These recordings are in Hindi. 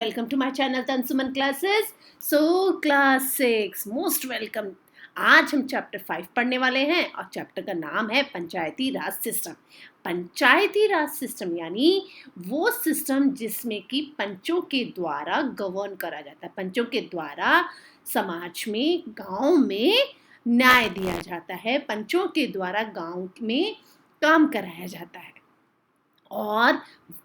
Welcome to my channel Tansuman classes. So class 6 most welcome. आज हम चैप्टर 5 पढ़ने वाले हैं और चैप्टर का नाम है पंचायती राज सिस्टम। पंचायती राज सिस्टम यानी वो सिस्टम जिसमें कि पंचों के द्वारा गवर्न करा जाता है। पंचों के द्वारा समाज में, गांव में न्याय दिया जाता है। पंचों के द्वारा गांव में काम कराया जाता है। और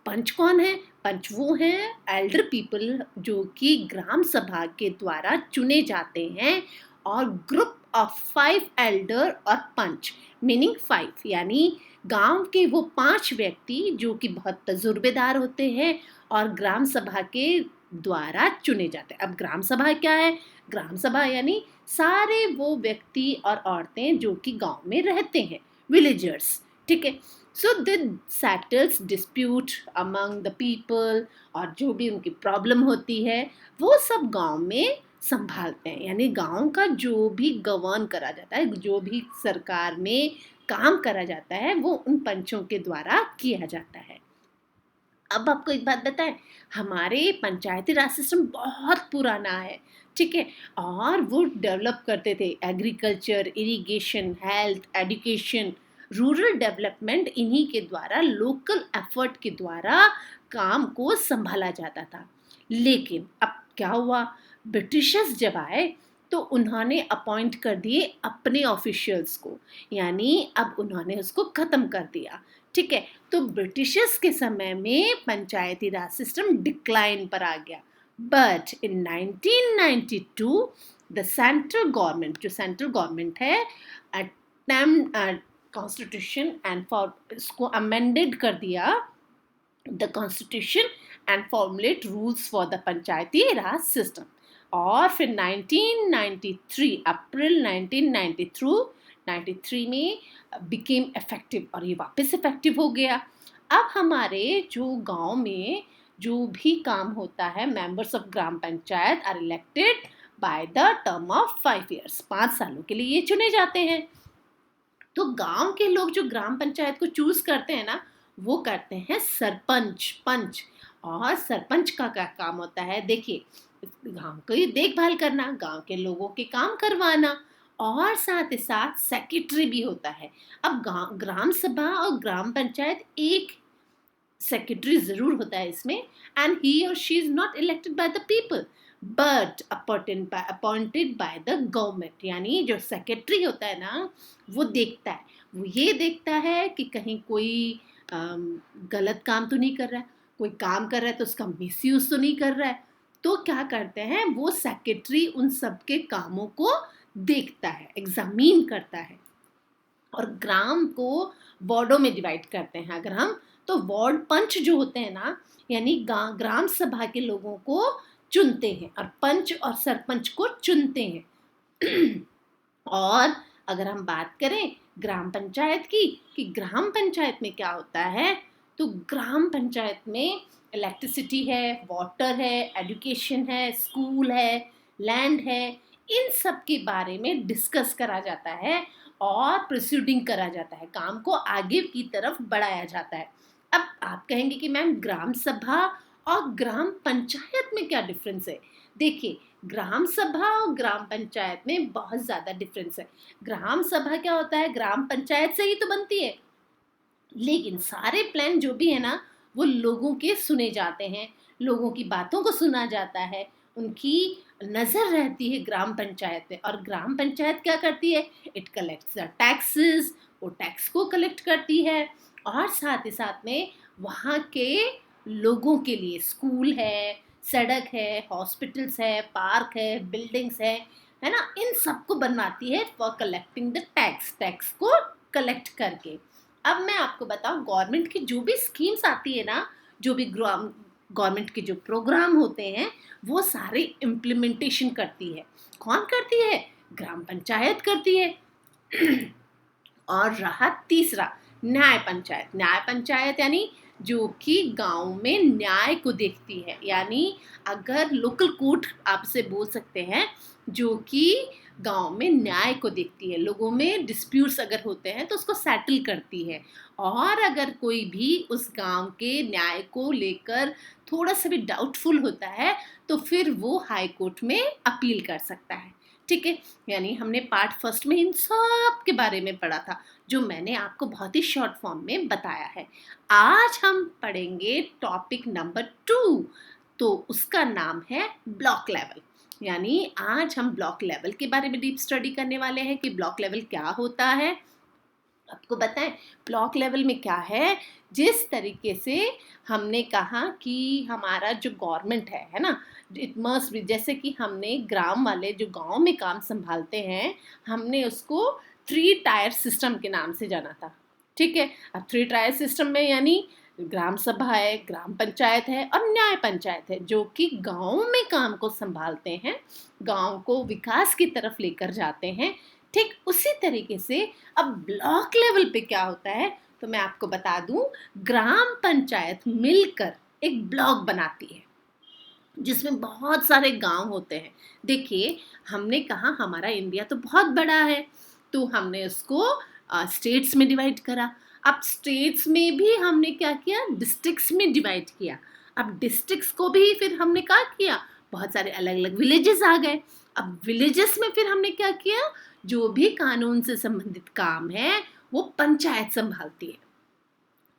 पंच कौन है? पंच वो हैं एल्डर पीपल जो कि ग्राम सभा के द्वारा चुने जाते हैं। और ग्रुप ऑफ 5 एल्डर और पंच मीनिंग 5 यानी गांव के वो 5 व्यक्ति जो कि बहुत तजुर्बेदार होते हैं और ग्राम सभा के द्वारा चुने जाते हैं। अब ग्राम सभा क्या है? ग्राम सभा यानी सारे वो व्यक्ति और औरतें जो कि गांव में रहते हैं, विलेजर्स। ठीक है। So they settles dispute among the people, और जो भी उनकी प्रॉब्लम होती है वो सब गांव में संभालते हैं। यानी गांव का जो भी गवर्न करा जाता है, जो भी सरकार में काम करा जाता है, वो उन पंचों के द्वारा किया जाता है। अब आपको एक बात बताएं, हमारे पंचायती राज सिस्टम बहुत पुराना है। ठीक है। और वो डेवलप करते थे agriculture, irrigation, health, education, rural development. इन्हीं के द्वारा, लोकल एफर्ट के द्वारा काम को संभाला जाता था। लेकिन अब क्या हुआ? ब्रिटिशर्स जब आए तो उन्होंने अपॉइंट कर दिए अपने ऑफिशियल्स को, यानी अब उन्होंने उसको खत्म कर दिया। ठीक है। तो ब्रिटिशर्स के समय में पंचायती राज सिस्टम डिक्लाइन पर आ गया। But in 1992 the central government, जो सेंट्रल गवर्नमेंट है, अटेम्प्ट कॉन्स्टिट्यूशन एंड फॉर इसको अमेंडेड कर दिया the constitution and formulate rules for the panchayati raj system. और फिर 1993 अप्रैल 1993 में बिकेम इफेक्टिव, और ये वापस इफेक्टिव हो गया। अब हमारे जो गांव में जो भी काम होता है, members of gram panchayat are elected by the term of 5 years, 5 सालों के लिए ये चुने जाते हैं। तो गांव के लोग जो ग्राम पंचायत को चूज करते हैं ना, वो करते हैं सरपंच, पंच। और सरपंच का क्या काम होता है? देखिए, गांव की देखभाल करना, गांव के लोगों के काम करवाना, और साथ ही साथ सेक्रेटरी भी होता है। अब ग्राम सभा और ग्राम पंचायत, एक सेक्रेटरी जरूर होता है इसमें, एंड ही और she is not elected by the people but appointed by the government. यानी जो सेक्रेटरी होता है ना, वो देखता है, वो ये देखता है कि कहीं कोई गलत काम तो नहीं कर रहा है, कोई काम कर रहा है तो उसका मिसयूज तो नहीं कर रहा है। तो क्या करते हैं, वो सेक्रेटरी उन सब के कामों को देखता है, एग्जामिन करता है। और ग्राम को वार्डों में डिवाइड करते हैं अगर हम, तो वार्ड पंच जो होते हैं ना, यानी ग्राम सभा के लोगों को चुनते हैं, और पंच और सरपंच को चुनते हैं। और अगर हम बात करें ग्राम पंचायत की, कि ग्राम पंचायत में क्या होता है, तो ग्राम पंचायत में इलेक्ट्रिसिटी है, वाटर है, एजुकेशन है, स्कूल है, लैंड है, इन सब के बारे में डिस्कस करा जाता है और प्रोसीडिंग करा जाता है, काम को आगे की तरफ बढ़ाया जाता है। अब आप कहेंगे कि मैम ग्राम सभा और ग्राम पंचायत में क्या डिफरेंस है? देखिए, ग्राम सभा और ग्राम पंचायत में बहुत ज़्यादा डिफरेंस है। ग्राम सभा क्या होता है? ग्राम पंचायत से ही तो बनती है, लेकिन सारे प्लान जो भी है ना, वो लोगों के सुने जाते हैं, लोगों की बातों को सुना जाता है, उनकी नज़र रहती है ग्राम पंचायत पे। और ग्राम पंचायत क्या करती है? इट कलेक्ट्स द टैक्सेस, वो टैक्स को कलेक्ट करती है। और साथ ही साथ में वहाँ के लोगों के लिए स्कूल है, सड़क है, हॉस्पिटल्स है, पार्क है, बिल्डिंग्स है ना, इन सबको बनवाती है for collecting the tax, tax को कलेक्ट करके। अब मैं आपको बताऊं, गवर्नमेंट की जो भी स्कीम्स आती है ना, जो भी गवर्नमेंट के जो प्रोग्राम होते हैं, वो सारे इम्प्लीमेंटेशन करती है। कौन करती है? ग्राम पंचायत करती है। और रहा तीसरा, न्याय पंचायत। न्याय पंचायत यानी जो कि गांव में न्याय को देखती है, यानी अगर लोकल कोर्ट आपसे बोल सकते हैं, जो कि गांव में न्याय को देखती है, लोगों में डिस्प्यूट्स अगर होते हैं तो उसको सेटल करती है, और अगर कोई भी उस गांव के न्याय को लेकर थोड़ा सा भी डाउटफुल होता है तो फिर वो हाई कोर्ट में अपील कर सकता है। ठीक है, यानी हमने पार्ट फर्स्ट में इन सब के बारे में पढ़ा था, जो मैंने आपको बहुत ही शॉर्ट फॉर्म में बताया है। आज हम पढ़ेंगे टॉपिक नंबर 2, तो उसका नाम है ब्लॉक लेवल। यानी आज हम ब्लॉक लेवल के बारे में डीप स्टडी करने वाले हैं कि ब्लॉक लेवल क्या होता है। आपको बताएं ब्लॉक लेवल में क्या है। जिस तरीके से हमने कहा कि हमारा जो गवर्नमेंट है ना, इट मस्ट बी, जैसे कि हमने ग्राम वाले जो गांव में काम संभालते हैं, हमने उसको 3 टायर सिस्टम के नाम से जाना था। ठीक है, अब 3 टायर सिस्टम में यानी ग्राम सभा है, ग्राम पंचायत है और न्याय पंचायत है, जो कि गांव में काम को संभालते हैं, गांव को विकास की तरफ लेकर जाते हैं। ठीक उसी तरीके से अब ब्लॉक लेवल पे क्या होता है तो मैं आपको बता दूं, ग्राम पंचायत मिलकर एक ब्लॉक बनाती है जिसमें बहुत सारे गांव होते हैं। देखिए, हमने कहा हमारा इंडिया तो बहुत बड़ा है, तो हमने उसको स्टेट्स में डिवाइड करा। अब स्टेट्स में भी हमने क्या किया, डिस्ट्रिक्ट्स में डिवाइड किया। अब डिस्ट्रिक्ट्स को भी फिर हमने क्या किया, बहुत सारे अलग अलग विलेजेस आ गए। अब विलेजेस में फिर हमने क्या किया, जो भी कानून से संबंधित काम है वो पंचायत संभालती है।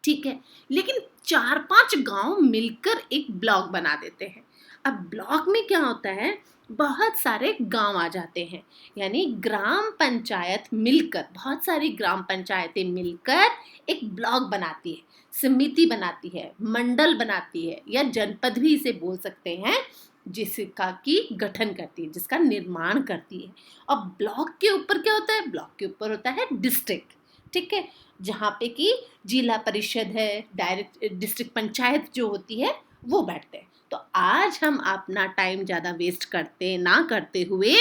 ठीक है, लेकिन 4-5 गांव मिलकर एक ब्लॉक बना देते हैं। अब ब्लॉक में क्या होता है, बहुत सारे गांव आ जाते हैं, यानी ग्राम पंचायत मिलकर, बहुत सारी ग्राम पंचायतें मिलकर एक ब्लॉक बनाती है, समिति बनाती है, मंडल बनाती है, या जनपद भी इसे बोल सकते हैं, जिसका की गठन करती है, जिसका निर्माण करती है। और ब्लॉक के ऊपर क्या होता है, ब्लॉक के ऊपर होता है डिस्ट्रिक्ट। ठीक है, जहाँ पे कि जिला परिषद है, डायरेक्ट डिस्ट्रिक्ट पंचायत जो होती है वो बैठते हैं। तो आज हम अपना टाइम ज़्यादा वेस्ट करते हुए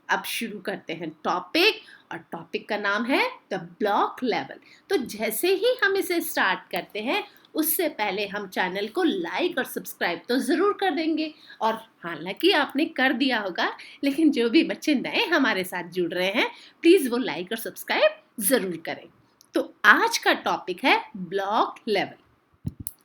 अब शुरू करते हैं टॉपिक, और टॉपिक का नाम है द ब्लॉक लेवल। तो जैसे ही हम इसे स्टार्ट करते हैं उससे पहले हम चैनल को लाइक और सब्सक्राइब तो ज़रूर कर देंगे, और हालांकि आपने कर दिया होगा, लेकिन जो भी बच्चे नए हमारे साथ जुड़ रहे हैं प्लीज़ वो लाइक और सब्सक्राइब ज़रूर करें। तो आज का टॉपिक है ब्लॉक लेवल।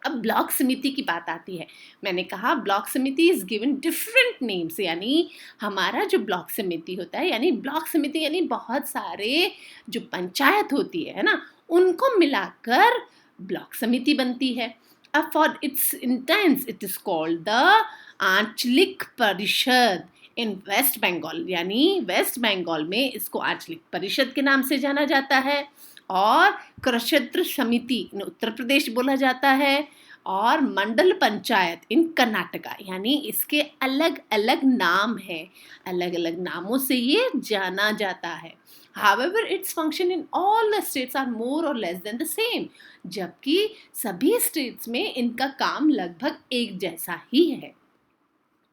अब ब्लॉक समिति की बात आती है। मैंने कहा ब्लॉक समिति इज गिवन डिफरेंट नेम्स, यानी हमारा जो ब्लॉक समिति होता है, यानी ब्लॉक समिति यानी बहुत सारे जो पंचायत होती है ना, उनको मिलाकर ब्लॉक समिति बनती है। अब for its intense it is called the आंचलिक परिषद इन वेस्ट बंगाल, यानी वेस्ट बंगाल में इसको आंचलिक परिषद के नाम से जाना जाता है। और कृषत्र समिति इन उत्तर प्रदेश बोला जाता है, और मंडल पंचायत इन कर्नाटका, यानी इसके अलग अलग नाम है, अलग अलग नामों से ये जाना जाता है। However, its function in all the states are more or less than the same, जबकि सभी स्टेट्स में इनका काम लगभग एक जैसा ही है।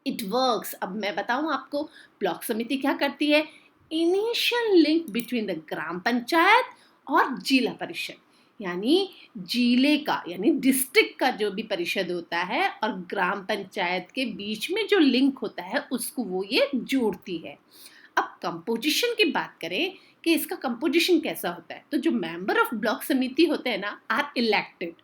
इट वर्क्स, अब मैं बताऊं आपको ब्लॉक समिति क्या करती है। Initial link between the gram panchayat और जिला परिषद, यानी जिले का यानी डिस्ट्रिक्ट का जो भी परिषद होता है और ग्राम पंचायत के बीच में जो लिंक होता है उसको वो ये जोड़ती है। अब कंपोजिशन की बात करें कि इसका कंपोजिशन कैसा होता है, तो जो मेंबर ऑफ ब्लॉक समिति होते हैं ना आर इलेक्टेड।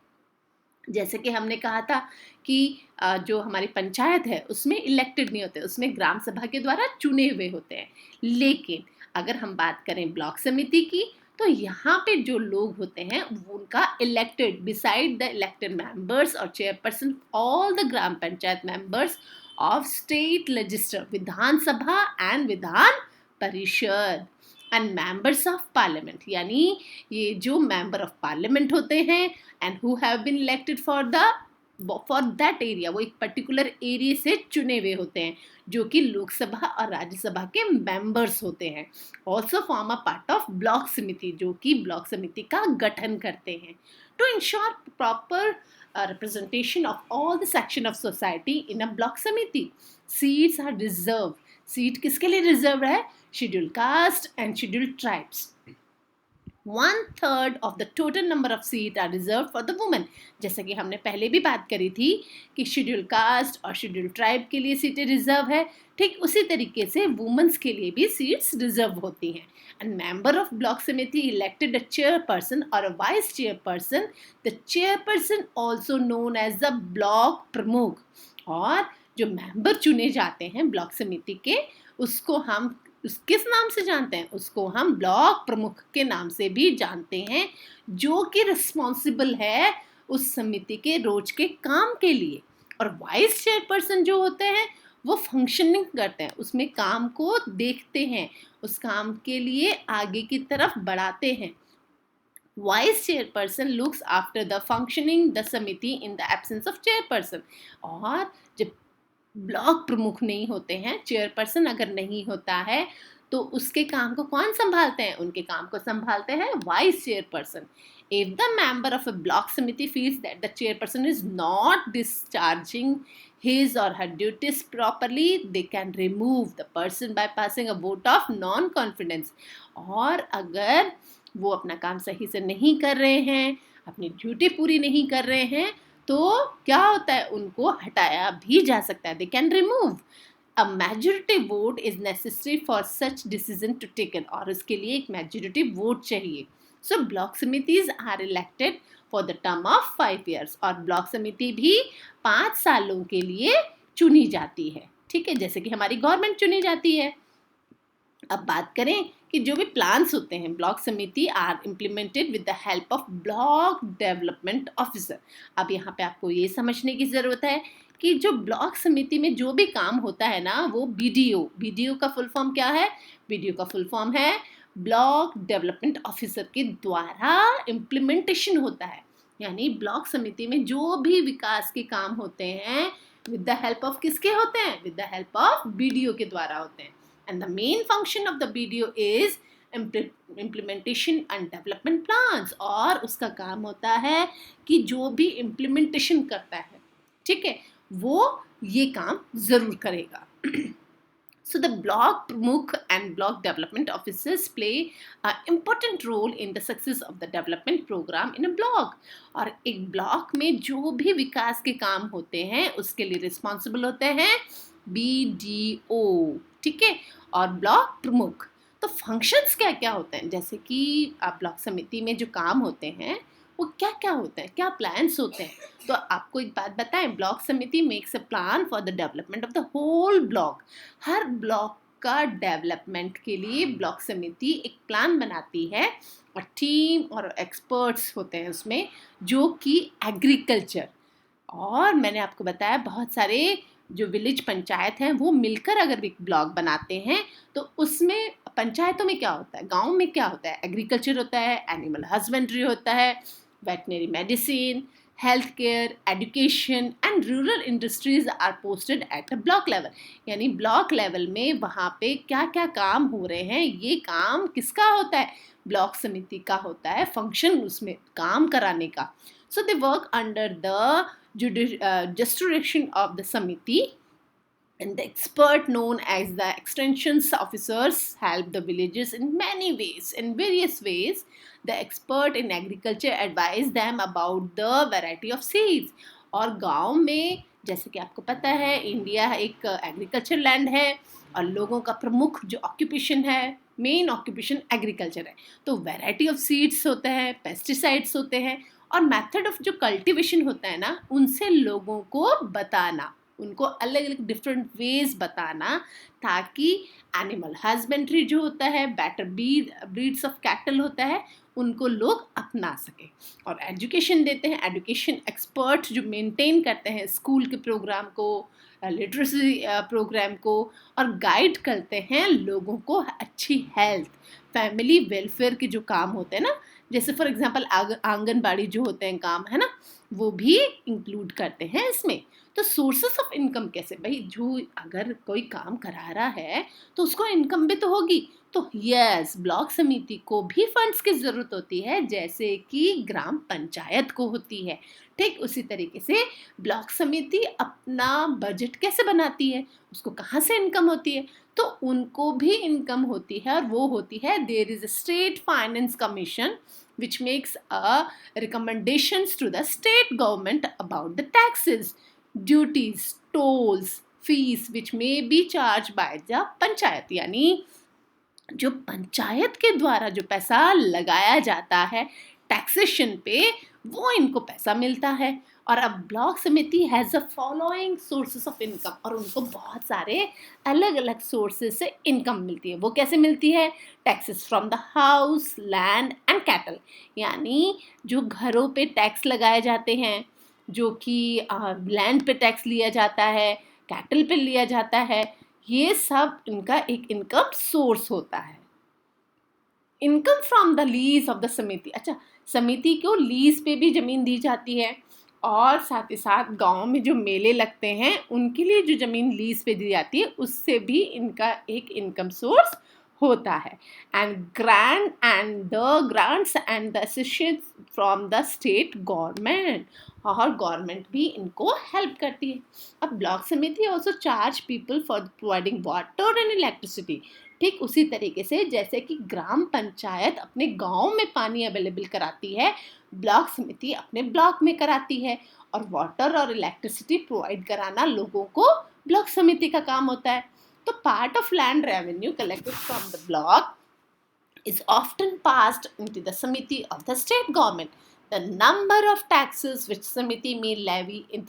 जैसे कि हमने कहा था कि जो हमारी पंचायत है उसमें इलेक्टेड नहीं होते, उसमें ग्राम सभा के द्वारा चुने हुए होते हैं। लेकिन अगर हम बात करें ब्लॉक समिति की, तो यहाँ पे जो लोग होते हैं वो उनका elected, beside the elected members और chairperson all the gram panchayat members of state legislature, Vidhansabha and Vidhan Parishad, and members of parliament, यानी ये जो मेंबर ऑफ पार्लियामेंट होते हैं and who have been elected for that area, वो एक पर्टिकुलर एरिया से चुने हुए होते हैं, जो कि लोकसभा और राज्यसभा के मेंबर्स होते हैं। Also form a part of block samiti, जो कि ब्लॉक समिति का गठन करते हैं। To ensure proper representation of all the section of society in a block समिति, seats are reserved। सीट किसके लिए रिजर्व है, schedule caste and schedule tribes. 1/3 of the total number of seat are reserve for the women. जैसे कि हमने पहले भी बात करी थी कि शेड्यूल कास्ट और शेड्यूल ट्राइब के लिए सीटें रिजर्व है, ठीक उसी तरीके से वुमेन्स के लिए भी सीट्स रिजर्व होती हैं। And member of block samiti elected a chairperson और a vice chairperson, the chairperson also known as the block pramukh. और जो मेंबर चुने जाते हैं ब्लॉक समिति के, उसको हम किस नाम से जानते हैं? उसको हम ब्लॉक प्रमुख के नाम से भी जानते हैं, जो कि रिस्पॉन्सिबल है उस समिति के रोज के काम के लिए। और वाइस चेयरपर्सन जो होते हैं वो फंक्शनिंग करते हैं, उसमें काम को देखते हैं, उस काम के लिए आगे की तरफ बढ़ाते हैं। Vice chairperson looks after the functioning the samiti in the absence of chairperson. और जब ब्लॉक प्रमुख नहीं होते हैं, चेयरपर्सन अगर नहीं होता है, तो उसके काम को कौन संभालते हैं? उनके काम को संभालते हैं vice chairperson. If the member of a block committee feels that the chairperson is not discharging his or her duties properly, they can remove the person by passing a vote of non-confidence। और अगर वो अपना काम सही से नहीं कर रहे हैं, अपनी ड्यूटी पूरी नहीं कर रहे हैं, तो क्या होता है? उनको हटाया भी जा सकता है। They can remove. A majority vote is necessary for such decision to taken. और इसके लिए एक मेजोरिटी वोट चाहिए। So block samitis are elected for the term of 5 years। और ब्लॉक समिति भी 5 सालों के लिए चुनी जाती है, ठीक है, जैसे कि हमारी गवर्नमेंट चुनी जाती है। अब बात करें कि जो भी प्लान्स होते हैं block samiti are implemented with the help of block development officer. अब यहाँ पे आपको ये समझने की ज़रूरत है कि जो ब्लॉक समिति में जो भी काम होता है ना, वो बीडीओ का फुल फॉर्म क्या है? बीडीओ का फुल फॉर्म है ब्लॉक डेवलपमेंट ऑफिसर के द्वारा इम्प्लीमेंटेशन होता है। यानी ब्लॉक समिति में जो भी विकास के काम होते हैं विद द हेल्प ऑफ किसके होते हैं? With the help of BDO के द्वारा होते हैं। And the main function of the BDO is implementation and development plans। और उसका काम होता है कि जो भी implementation करता है, ठीक है, वो ये काम जरूर करेगा। So the block pramukh and block development officers play an important role in the success of the development program in a block। और एक ब्लॉक में जो भी विकास के काम होते हैं उसके लिए रिस्पॉन्सिबल होते हैं BDO, ठीक है, और ब्लॉक प्रमुख। तो फंक्शंस क्या क्या होते हैं? जैसे कि ब्लॉक समिति में जो काम होते हैं वो क्या क्या होते हैं, क्या प्लान्स होते हैं? तो आपको एक बात बताएं, block samiti makes a plan for the development of the whole block. हर ब्लॉक का डेवलपमेंट के लिए ब्लॉक समिति एक प्लान बनाती है, और टीम और एक्सपर्ट्स होते हैं उसमें, जो कि एग्रीकल्चर, और मैंने आपको बताया बहुत सारे जो विलेज पंचायत हैं वो मिलकर अगर एक ब्लॉक बनाते हैं, तो उसमें पंचायतों में क्या होता है, गांव में क्या होता है? एग्रीकल्चर होता है, एनिमल हस्बेंड्री होता है, veterinary medicine, health care, education and rural industries are posted at the block level. यानी ब्लॉक लेवल में वहाँ पे क्या क्या काम हो रहे हैं, ये काम किसका होता है? ब्लॉक समिति का होता है, फंक्शन उसमें काम कराने का। So they work under the jurisdiction of the Samiti, and the expert known as the extensions officers help the villagers in many ways, in various ways। The expert in agriculture advise them about the variety of seeds। और गांव में जैसे कि आपको पता है इंडिया एक एग्रीकल्चर लैंड है, और लोगों का प्रमुख जो ऑक्यूपेशन है, मेन ऑक्यूपेशन एग्रीकल्चर है। तो वैरायटी ऑफ सीड्स होते हैं, पेस्टिसाइड्स होते हैं, और मेथड ऑफ जो कल्टीवेशन होता है ना, उनसे लोगों को बताना, उनको अलग अलग डिफरेंट वेज बताना, ताकि एनिमल हस्बेंड्री जो होता है, बेटर ब्रीड्स ऑफ कैटल होता है, उनको लोग अपना सके। और एजुकेशन देते हैं, एजुकेशन एक्सपर्ट जो मेंटेन करते हैं स्कूल के प्रोग्राम को, लिटरेसी प्रोग्राम को, और गाइड करते हैं लोगों को अच्छी हेल्थ, फैमिली वेलफेयर के जो काम होते हैं ना, जैसे फॉर एग्जांपल आंगनबाड़ी जो होते हैं काम, है ना, वो भी इंक्लूड करते हैं इसमें। तो सोर्सेस ऑफ इनकम कैसे, भाई जो अगर कोई काम करा रहा है तो उसको इनकम भी तो होगी। तो यस, ब्लॉक समिति को भी फंड्स की जरूरत होती है, जैसे कि ग्राम पंचायत को होती है। ठीक उसी तरीके से ब्लॉक समिति अपना बजट कैसे बनाती है, उसको कहाँ से इनकम होती है, तो उनको भी इनकम होती है, और वो होती है there is a state finance commission which makes a recommendations to the state government about the taxes, duties, tolls, fees which may be charged by the panchayat. यानी जो पंचायत के द्वारा जो पैसा लगाया जाता है टैक्सेशन पे, वो इनको पैसा मिलता है। और अब ब्लॉक समिति has a following sources of income, और उनको बहुत सारे अलग अलग सोर्सेस से इनकम मिलती है। वो कैसे मिलती है? Taxes from the house, land and cattle, यानी जो घरों पे टैक्स लगाए जाते हैं, जो कि लैंड पे टैक्स लिया जाता है, कैटल पे लिया जाता है, ये सब इनका एक इनकम सोर्स होता है। Income from the lease of the समिति, अच्छा समिति को लीज पे भी जमीन दी जाती है, और साथ ही साथ गांव में जो मेले लगते हैं उनके लिए जो जमीन लीज पे दी जाती है, उससे भी इनका एक इनकम सोर्स होता है। And grants and the assistance from the state government, और गवर्नमेंट भी इनको हेल्प करती है। अब ब्लॉक समिति also charge people for providing water and electricity. ठीक उसी तरीके से जैसे कि ग्राम पंचायत अपने गांव में पानी अवेलेबल कराती है, ब्लॉक समिति अपने ब्लॉक में कराती है, और वाटर और इलेक्ट्रिसिटी प्रोवाइड कराना लोगों को ब्लॉक समिति का काम होता है। तो part of land revenue collected from the block is often passed into the Samiti of the state government. The number of taxes which Samiti may levy in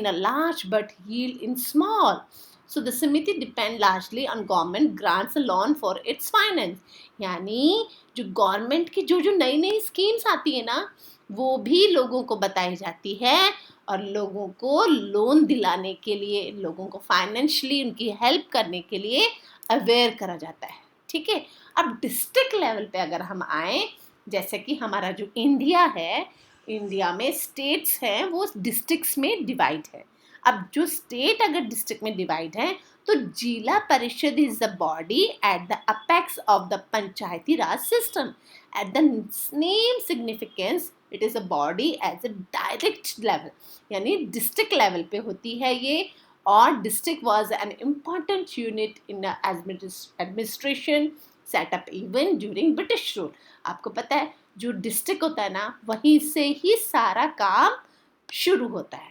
a large but yield in small. So the Samiti depend largely on government grants alone for its finance. यानी जो गवर्नमेंट की जो नई नई स्कीम्स आती है ना, वो भी लोगों को बताई जाती है, और लोगों को लोन दिलाने के लिए, लोगों को फाइनेंशियली उनकी हेल्प करने के लिए अवेयर करा जाता है। ठीक है, अब डिस्ट्रिक्ट लेवल पे अगर हम आए, जैसे कि हमारा जो इंडिया है, इंडिया में स्टेट्स हैं वो डिस्ट्रिक्ट्स में डिवाइड है। अब जो स्टेट अगर डिस्ट्रिक्ट में डिवाइड है, तो zila parishad is the body at the apex of the panchayati raj system. At the name significance it is a body as a direct level, यानी डिस्ट्रिक्ट लेवल पे होती है ये। और district was an important unit in administration setup even during British rule. आपको पता है जो डिस्ट्रिक्ट होता है ना, वहीं से ही सारा काम शुरू होता है।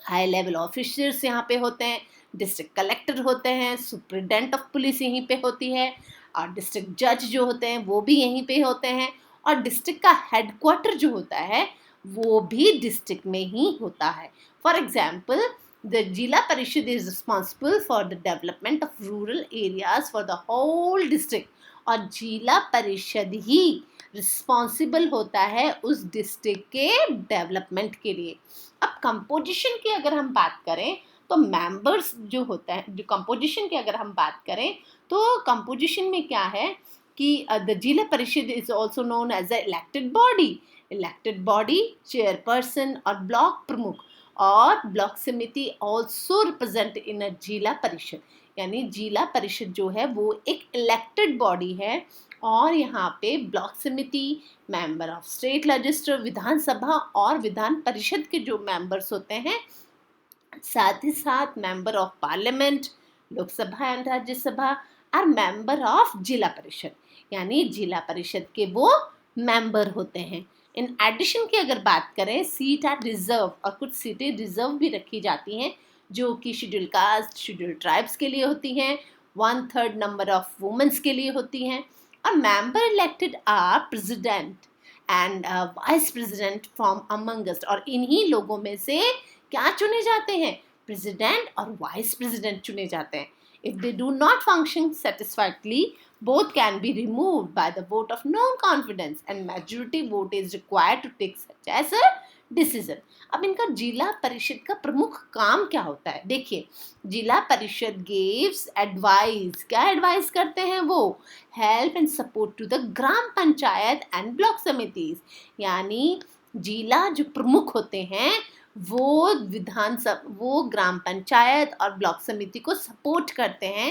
हाई लेवल ऑफिसर्स यहाँ पे होते हैं, डिस्ट्रिक्ट कलेक्टर होते हैं, सुप्रिटेंडेंट ऑफ पुलिस यहीं पे होती है, और डिस्ट्रिक्ट जज जो होते हैं वो भी यहीं पे होते हैं, और डिस्ट्रिक्ट का हेडक्वार्टर जो होता है वो भी डिस्ट्रिक्ट में ही होता है। For example, the Jila Parishad is responsible for the development of rural areas for the whole district, और जिला परिषद ही रिस्पॉन्सिबल होता है उस डिस्ट्रिक्ट के डेवलपमेंट के लिए। अब कंपोजिशन की अगर हम बात करें, तो मेंबर्स जो होता है, जो कंपोजिशन की अगर हम बात करें, तो कंपोजिशन में क्या है कि the zila parishad is also known as a elected body, chairperson और ब्लॉक प्रमुख, और ब्लॉक समिति ऑल्सो रिप्रेजेंट इन अ जिला परिषद। यानी जिला परिषद जो है वो एक इलेक्टेड बॉडी है, और यहाँ पे ब्लॉक समिति, मेंबर ऑफ स्टेट लेजिस्लेचर, विधानसभा और विधान परिषद के जो मेंबर्स होते हैं, साथ ही साथ member of parliament, Lok Sabha and Rajya Sabha, और मेंबर ऑफ जिला परिषद, यानी जिला परिषद के वो मेंबर होते हैं। इन एडिशन की अगर बात करें, सीट आर रिजर्व, और कुछ सीटें रिजर्व भी रखी जाती हैं जो कि शेड्यूल कास्ट, शेड्यूल ट्राइब्स के लिए होती हैं, 1/3 नंबर ऑफ वुमेन्स के लिए होती हैं। और member elected are president and vice president from among us, और इन्हीं लोगों में से क्या चुने जाते हैं? प्रेसिडेंट और वाइस प्रेसिडेंट चुने जाते हैं। If they do not function satisfactorily, both can be removed by the vote of non-confidence, and majority vote is required to take such as a decision. अब इनका जिला परिषद का प्रमुख काम क्या होता है? देखिए, जिला परिषद gives advice, क्या एडवाइस करते हैं वो? help and support to the gram panchayat and block समितिस, यानी जिला जो प्रमुख होते हैं वो वो ग्राम पंचायत और ब्लॉक समिति को सपोर्ट करते हैं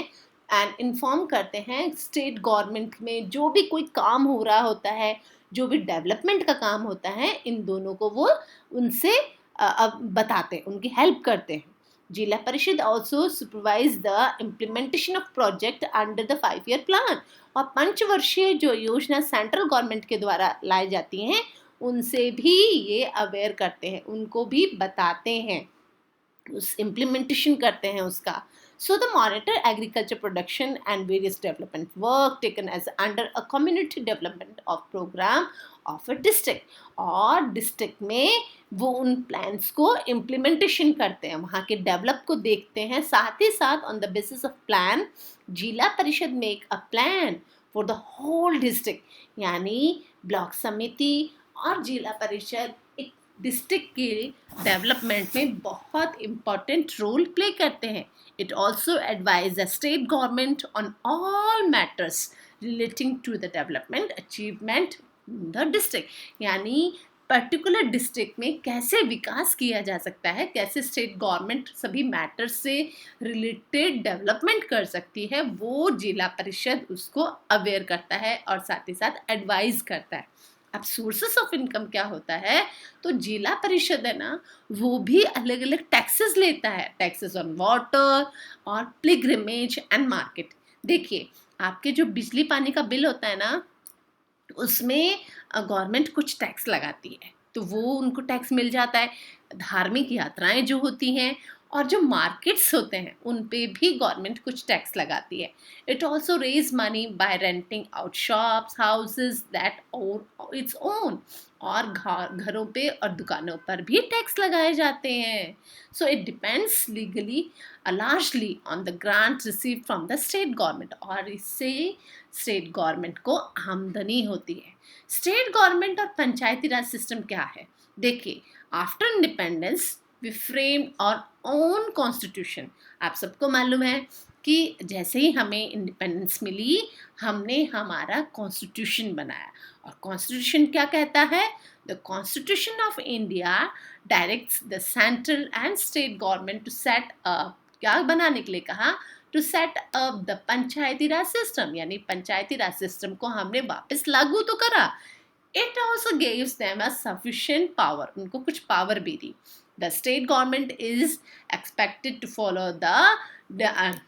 एंड इन्फॉर्म करते हैं स्टेट गवर्नमेंट में जो भी कोई काम हो रहा होता है, जो भी डेवलपमेंट का काम होता है, इन दोनों को वो उनसे बताते हैं, उनकी हेल्प करते हैं। जिला परिषद also supervise the implementation of project under the 5 year plan. और पंचवर्षीय जो योजना सेंट्रल गवर्नमेंट के द्वारा लाई जाती हैं उनसे भी ये अवेयर करते हैं, उनको भी बताते हैं, उस इम्प्लीमेंटेशन करते हैं उसका। So the monitor agriculture production and various development work taken as under a community development of program of a district. और डिस्ट्रिक्ट में वो उन प्लान्स को इम्प्लीमेंटेशन करते हैं, वहाँ के डेवलप को देखते हैं। साथ ही साथ on the basis of plan zila parishad make a plan for the whole district, यानी ब्लॉक समिति और जिला परिषद एक डिस्ट्रिक्ट के डेवलपमेंट में बहुत इम्पोर्टेंट रोल प्ले करते हैं। It also advise the state government on all matters relating to the development achievement the district, यानी पर्टिकुलर डिस्ट्रिक्ट में कैसे विकास किया जा सकता है, कैसे स्टेट गवर्नमेंट सभी मैटर्स से रिलेटेड डेवलपमेंट कर सकती है, वो जिला परिषद उसको अवेयर करता है और साथ ही साथ एडवाइज करता है। अब सोर्सेस ऑफ इनकम क्या होता है, तो जिला परिषद है ना वो भी अलग अलग टैक्सेस लेता है, टैक्सेस ऑन वाटर और पिलग्रिमेज एंड मार्केट। देखिए आपके जो बिजली पानी का बिल होता है ना उसमें गवर्नमेंट कुछ टैक्स लगाती है, तो वो उनको टैक्स मिल जाता है। धार्मिक यात्राएं जो होती हैं और जो मार्केट्स होते हैं उन पे भी गवर्नमेंट कुछ टैक्स लगाती है। It also raise money by renting out shops houses that और इट्स ओन, और घरों पे और दुकानों पर भी टैक्स लगाए जाते हैं। So it depends legally largely on the grant receive from the state government, और इससे स्टेट गवर्नमेंट को आमदनी होती है। स्टेट गवर्नमेंट और पंचायती राज सिस्टम क्या है, देखिए आफ्टर इंडिपेंडेंस वी फ्रेम्ड और ओन कॉन्स्टिट्यूशन। आप सबको मालूम है कि जैसे ही हमें इंडिपेंडेंस मिली हमने हमारा कॉन्स्टिट्यूशन बनाया। और कॉन्स्टिट्यूशन क्या कहता है, the constitution of India directs the central and state government to set up, क्या बनाने के लिए कहा, to set up the panchayati raj system, यानी पंचायती राज सिस्टम को हमने वापस लागू तो करा। It also gives them a sufficient power, उनको कुछ पावर भी दी। The state government is expected to follow the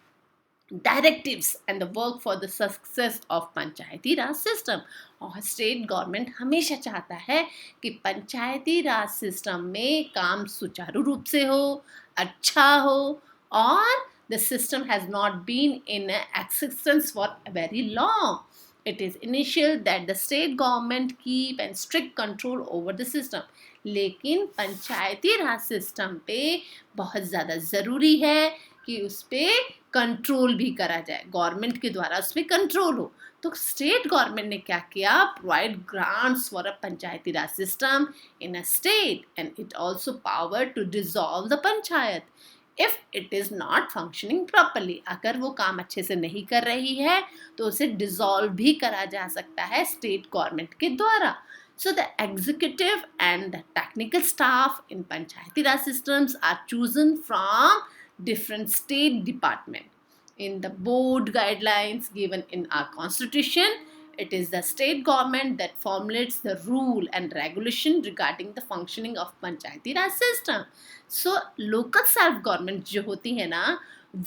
directives and the work for the success of panchayati raj system. और स्टेट गवर्नमेंट हमेशा चाहता है कि पंचायती राज सिस्टम में काम सुचारू रूप से हो, अच्छा हो, और the system has not been in existence for a very long. It is initial that the state government keep and strict control over the system. लेकिन पंचायती राज सिस्टम पे बहुत ज़्यादा ज़रूरी है कि उस पर कंट्रोल भी करा जाए, गवर्नमेंट के द्वारा उस पर कंट्रोल हो। तो स्टेट गवर्नमेंट ने क्या किया, provide grants for a panchayati raj system in a state and it also power to dissolve the panchayat if it is not functioning properly. अगर वो काम अच्छे से नहीं कर रही है तो उसे डिसॉल्व भी करा जा सकता है स्टेट गवर्नमेंट के द्वारा। So the executive and the technical staff in Panchayati Raj systems are chosen from different state department. In the board guidelines given in our constitution, it is the state government that formulates the rule and regulation regarding the functioning of Panchayati Raj system. So local self government जो होती है ना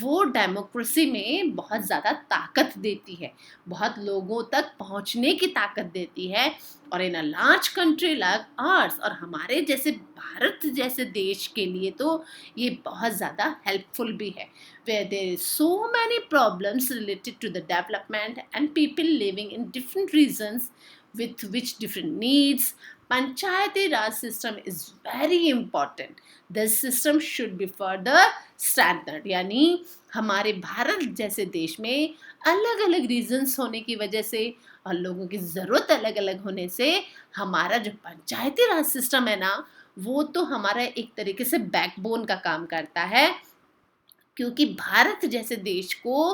वो डेमोक्रेसी में बहुत ज़्यादा ताकत देती है, बहुत लोगों तक पहुंचने की ताकत देती है। और in a large country like ours, और हमारे जैसे भारत जैसे देश के लिए तो ये बहुत ज़्यादा हेल्पफुल भी है। where there is so many problems related to the development and people living in different regions with which different needs, Panchayati Raj system is very important. This system should be further strengthened. यानी हमारे भारत जैसे देश में अलग अलग रीजन्स होने की वजह से और लोगों की ज़रूरत अलग अलग होने से हमारा जो पंचायती राज सिस्टम है ना वो तो हमारा एक तरीके से बैकबोन का काम करता है, क्योंकि भारत जैसे देश को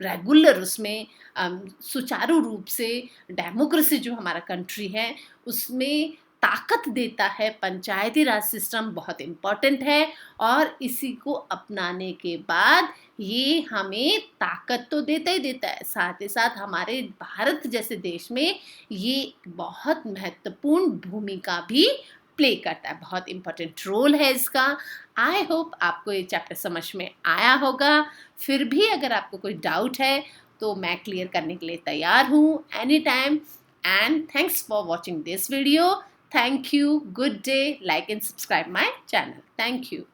रेगुलर उसमें सुचारू रूप से डेमोक्रेसी जो हमारा कंट्री है उसमें ताकत देता है। पंचायती राज सिस्टम बहुत इम्पोर्टेंट है और इसी को अपनाने के बाद ये हमें ताकत तो देता ही देता है, साथ ही साथ हमारे भारत जैसे देश में ये बहुत महत्वपूर्ण भूमिका भी प्ले करता है, बहुत इम्पोर्टेंट रोल है इसका। आई होप आपको ये चैप्टर समझ में आया होगा। फिर भी अगर आपको कोई डाउट है तो मैं क्लियर करने के लिए तैयार हूँ any time. And thanks for watching this video. Thank you. Good day. Like and subscribe my channel. Thank you.